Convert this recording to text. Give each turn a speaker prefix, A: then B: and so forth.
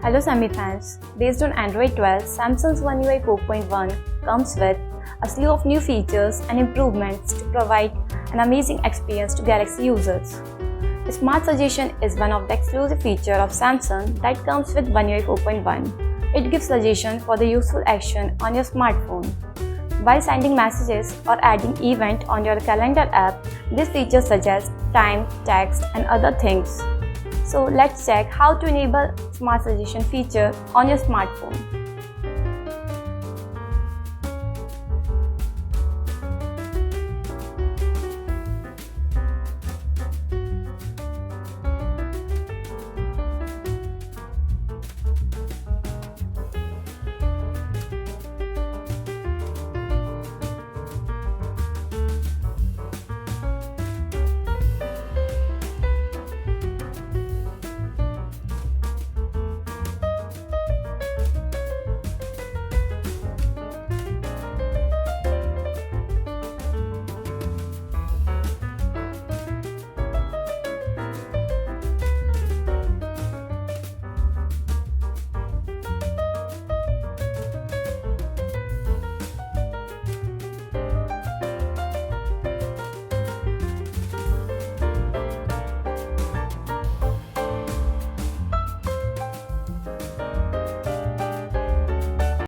A: Hello SammyFans. Based on Android 12, Samsung's One UI 4.1 comes with a slew of new features and improvements to provide an amazing experience to Galaxy users. Smart Suggestion is one of the exclusive features of Samsung that comes with One UI 4.1. It gives suggestions for the useful action on your smartphone. While sending messages or adding event on your calendar app, this feature suggests time, text, and other things. So let's check how to enable Smart Suggestion feature on your smartphone.